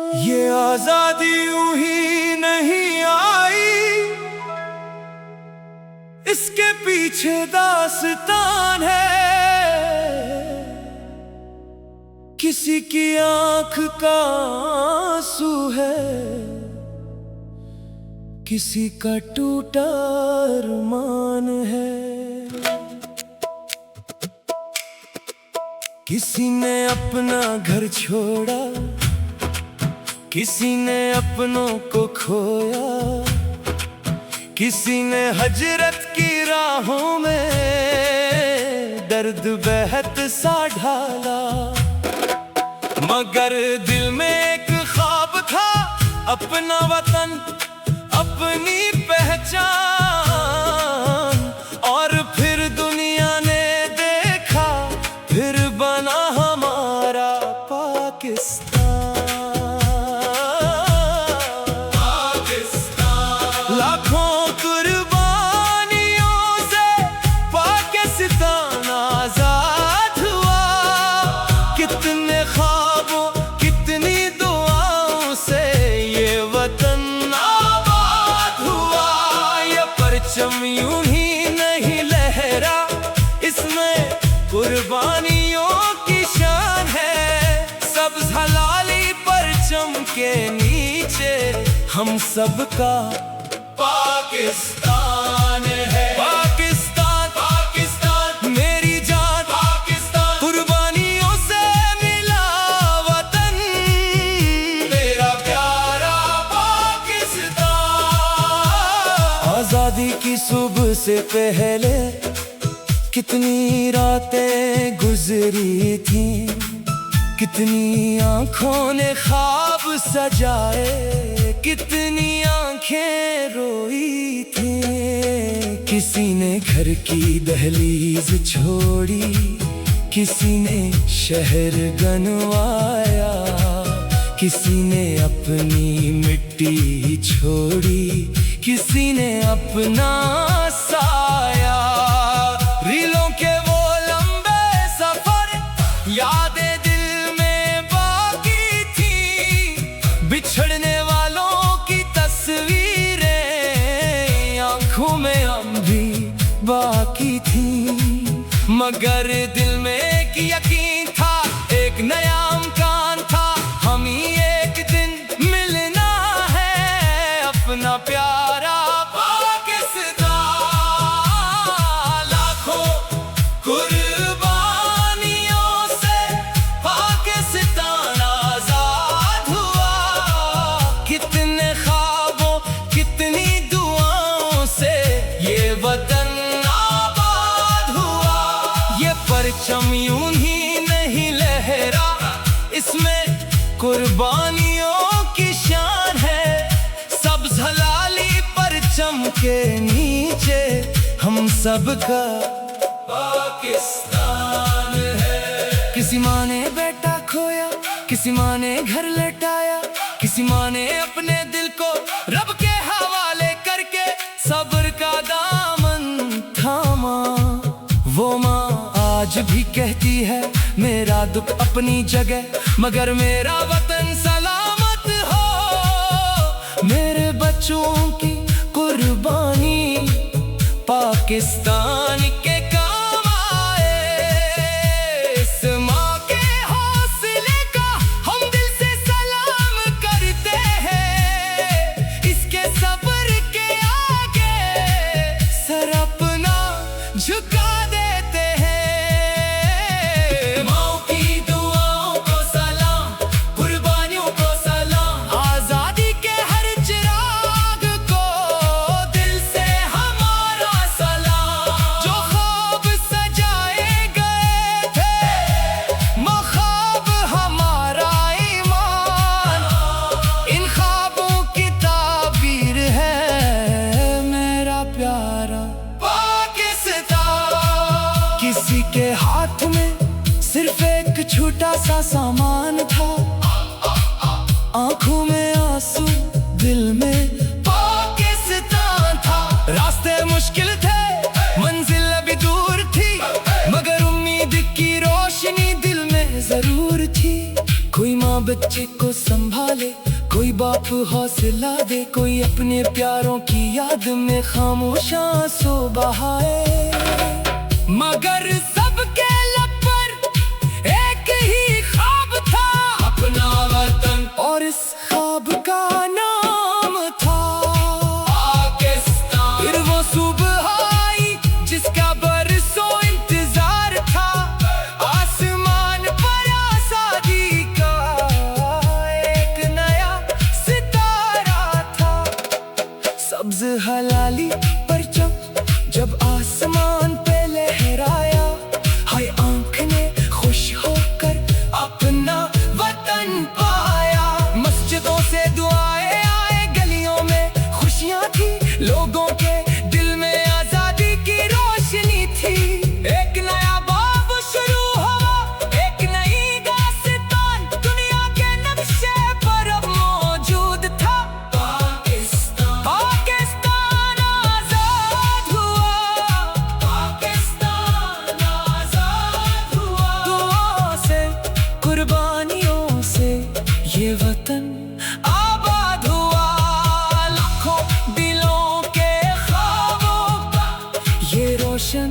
ये आजादी यूं ही नहीं आई, इसके पीछे दास्तान है। किसी की आंख का आंसू है, किसी का टूटा अरमान है। किसी ने अपना घर छोड़ा, किसी ने अपनों को खोया, किसी ने हजरत की राहों में दर्द बहत सा ढाला। मगर दिल में एक ख्वाब था, अपना वतन अपनी पहचान। और फिर दुनिया ने देखा, फिर बना हमारा पाकिस्तान। लाखों कुर्बानियों से पाकिस्तान आजाद हुआ। कितने ख्वाबों कितनी दुआओं से ये वतन आबाद हुआ। ये परचम यूं ही नहीं लहरा, इसमें कुर्बानियों की शान है। सब्ज़ हलाली परचम के नीचे हम सबका पाकिस्तान है। पाकिस्तान पाकिस्तान मेरी जान, पाकिस्तान कुर्बानियों से मिला वतन, मेरा प्यारा पाकिस्तान। आजादी की सुबह से पहले कितनी रातें गुजरी थी, कितनी आंखों ने ख्वाब सजाए, कितनी आंखें रोई थी। किसी ने घर की दहलीज छोड़ी, किसी ने शहर गंवाया, किसी ने अपनी मिट्टी छोड़ी, किसी ने अपना साया। रीलों के वो लंबे सफर यादें दिल में बाकी थी, बिछड़ने वालों की तस्वीरें आंखों में हम भी बाकी थी। मगर दिल में एक यकीन था, एक नया इम्कान था, हम ही एक दिन मिलना है अपना प्यारा पाकिस्तान। लाखों कुर्बानियों से पाकिस्तान आजाद हुआ। कितने ख्वाबों कितनी दुआओं से ये वतन आबाद हुआ। ये परचम यूं ही नहीं लहरा, इसमें कुर्बानियों की शान है। सब्ज़ हलाली परचम के नीचे हम सबका पाकिस्तान है। किसी माँ ने बेटा खोया, किसी माँ ने घर लौटाया, किसी माँ ने अपने दिल को रब के हवाले करके सब्र का दामन थामा। वो माँ आज भी कहती है, मेरा दुख अपनी जगह, मगर मेरा वतन सलामत हो। मेरे बच्चों की कुर्बानी पाकिस्तान के काम आए। इस माँ के हौसले का हम दिल से सलाम करते हैं। इसके सब्र के आगे सर अपना झुका देते हैं। माँ की दुआओं को सलाम, कुर्बानियों को सलाम। आजादी के हर चिराग को दिल से हमारा सलाम। जो ख्वाब सजाए गए थे, मख्वाब हमारा ईमान। इन ख्वाबों की ताबीर है मेरा प्यारा पाकिस्तान। किसी के हाथ में सिर्फ एक छोटा सा सामान था, आंखों में आंसू, दिल में पाकिस्तान था। रास्ते मुश्किल थे, मंजिल अभी दूर थी, मगर उम्मीद की रोशनी दिल में जरूर थी। कोई माँ माँ बच्चे को संभाले, कोई बाप हौसला दे, कोई अपने प्यारों की याद में खामोश आंसू बहाए। मगर सबके लब पर एक ही ख्वाब था, अपना वतन, और इस ख्वाब का नाम था पाकिस्तान। फिर वो सुबह आई जिसका बरसों इंतजार था, आसमान पर आजादी का एक नया सितारा था। सब्ज हलाली परचम जब आसमान पे लहराया, हाय आँख ने खुश होकर अपना वतन पाया। मस्जिदों से दुआएं आए, गलियों में खुशियाँ थी, लोगों के दिल में आजादी की रोशनी थी। एक नया बाब शुरू हुआ, एक नई दास्तान दुनिया के नक्शे पर अब मौजूद था। पाकिस्तान, पाकिस्तान आजाद हुआ, पाकिस्तान आजाद हुआ। दुआओं से, कुर्बानियों से ये वतन आबाद हुआ। लाखों दिलों के ख्वाबों का ये रोशन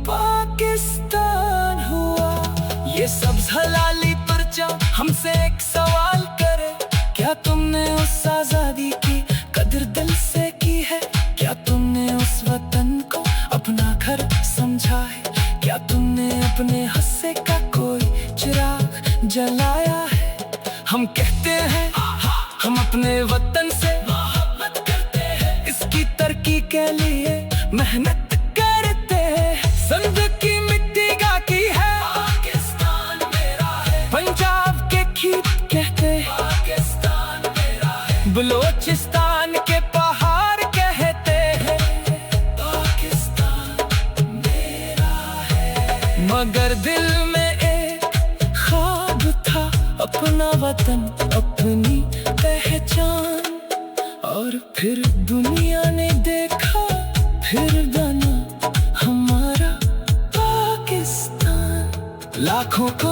पाकिस्तान हुआ। ये सब्ज हलाली परचा हमसे एक सवाल करे, क्या तुमने उस आजादी की कदर दिल से की है? क्या तुमने उस वतन को अपना घर समझा है? क्या तुमने अपने हिस्से का कोई चिराग जलाया है? हम कहते हैं हम अपने वतन से मोहब्बत करते हैं, इसकी तरक्की के लिए मेहनत करते हैं। संद की मिट्टी गाती है, पाकिस्तान मेरा है। पंजाब के खीत कहते हैं, पाकिस्तान मेरा है। बलोचिस्तान के पहाड़ कहते हैं, पाकिस्तान मेरा है। मगर दिल में एक ख्वाब था, अपना वतन, अपनी पहचान। और फिर दुनिया ने देखा, फिर जाना हमारा पाकिस्तान। लाखों को